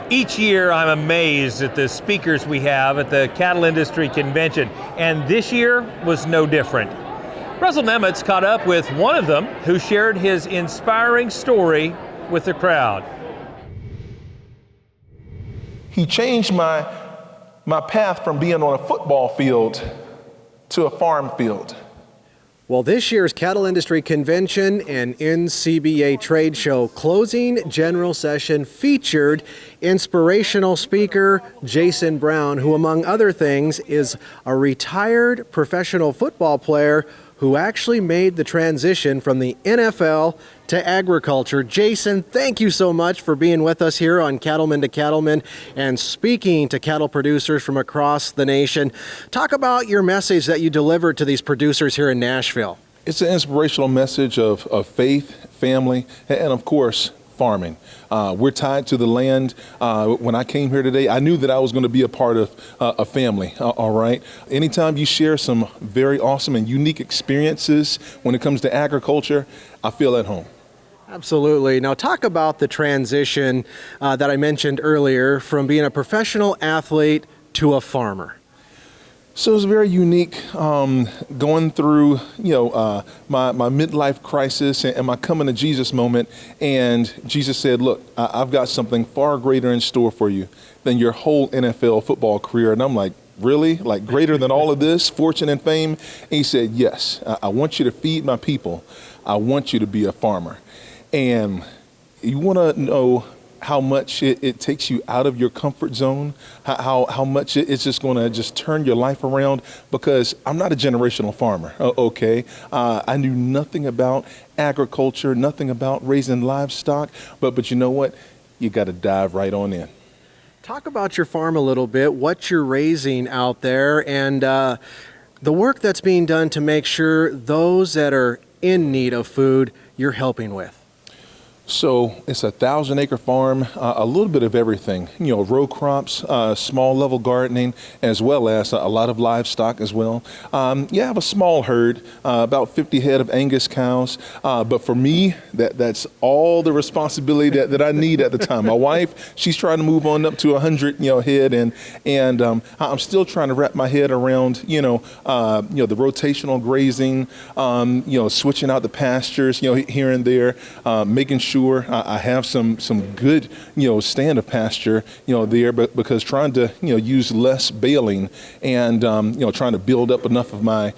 Each year, I'm amazed at the speakers we have at the Cattle Industry Convention, and this year was no different. Russell Nemitz caught up with one of them who shared his inspiring story with the crowd. He changed my path from being on a football field to a farm field. Well, this year's Cattle Industry Convention and NCBA trade show closing general session featured inspirational speaker Jason Brown, who among other things is a retired professional football player who actually made the transition from the NFL to agriculture. Jason, thank you so much for being with us here on Cattleman to Cattleman and speaking to cattle producers from across the nation. Talk about your message that you delivered to these producers here in Nashville. It's an inspirational message of faith, family, and of course, farming. We're tied to the land. When I came here today, I knew that I was going to be a part of a family, all right? Anytime you share some very awesome and unique experiences when it comes to agriculture, I feel at home. Absolutely. Now talk about the transition that I mentioned earlier from being a professional athlete to a farmer. So it was very unique going through, my midlife crisis and my coming to Jesus moment. And Jesus said, look, I've got something far greater in store for you than your whole NFL football career. And I'm like, really? Like greater than all of this, fortune and fame? And he said, yes, I want you to feed my people. I want you to be a farmer. And you want to know how much it takes you out of your comfort zone, how much it's just going to just turn your life around, because I'm not a generational farmer, okay? I knew nothing about agriculture, nothing about raising livestock, but you know what? You got to dive right on in. Talk about your farm a little bit, what you're raising out there, and the work that's being done to make sure those that are in need of food you're helping with. So it's a 1,000-acre farm, a little bit of everything, row crops, small level gardening, as well as a lot of livestock as well. I have a small herd, about 50 head of Angus cows. But for me, that's all the responsibility that I need at the time. My wife, she's trying to move on up to 100, head, and I'm still trying to wrap my head around, the rotational grazing, switching out the pastures, here and there, making sure I have some good, stand of pasture, there, but because trying to, use less baling and, trying to build up enough of my,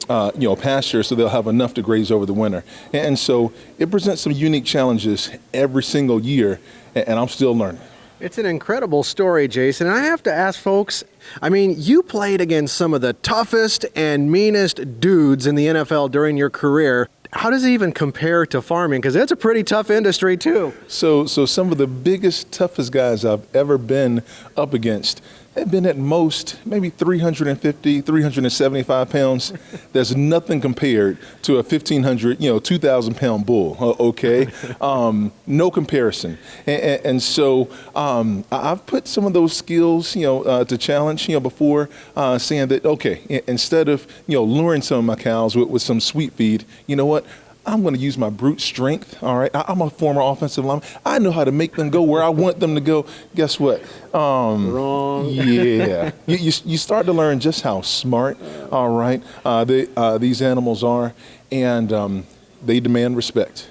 pasture so they'll have enough to graze over the winter. And so it presents some unique challenges every single year, and I'm still learning. It's an incredible story, Jason. And I have to ask folks, you played against some of the toughest and meanest dudes in the NFL during your career. How does it even compare to farming? Because it's a pretty tough industry too. So some of the biggest, toughest guys I've ever been up against have been at most maybe 350, 375 pounds. There's nothing compared to a 1,500, 2,000 pound bull, okay? No comparison. And so I've put some of those skills, to challenge, before saying that, okay, instead of, luring some of my cows with some sweet feed, you know what? I'm going to use my brute strength, all right? I'm a former offensive lineman. I know how to make them go where I want them to go. Guess what? Wrong. Yeah. you start to learn just how smart, all right, these animals are, and they demand respect.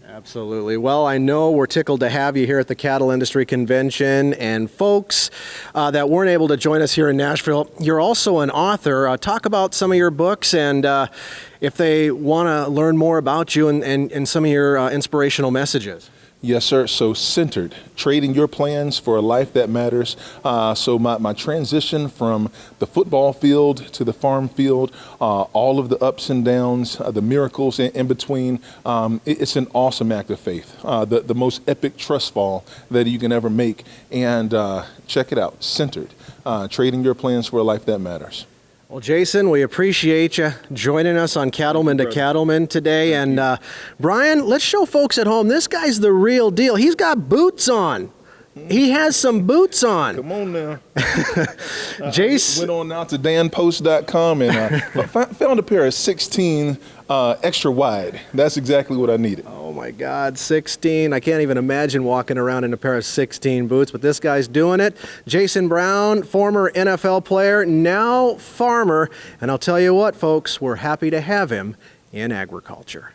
Absolutely. Well, I know we're tickled to have you here at the Cattle Industry Convention, and folks that weren't able to join us here in Nashville, you're also an author. Talk about some of your books, and if they want to learn more about you and some of your inspirational messages. Yes, sir. So Centered, Trading Your Plans for a Life That Matters. So my transition from the football field to the farm field, all of the ups and downs, the miracles in between, it's an awesome act of faith. The most epic trust fall that you can ever make. And check it out, Centered, Trading Your Plans for a Life That Matters. Well, Jason, we appreciate you joining us on Cattleman to Cattleman today. And Brian, let's show folks at home, this guy's the real deal. He's got boots on. He has some boots on. Come on now. Jason went on now to danpost.com and found a pair of 16 extra wide. That's exactly what I needed. Oh my God, 16. I can't even imagine walking around in a pair of 16 boots, but this guy's doing it. Jason Brown, former NFL player, now farmer. And I'll tell you what, folks, we're happy to have him in agriculture.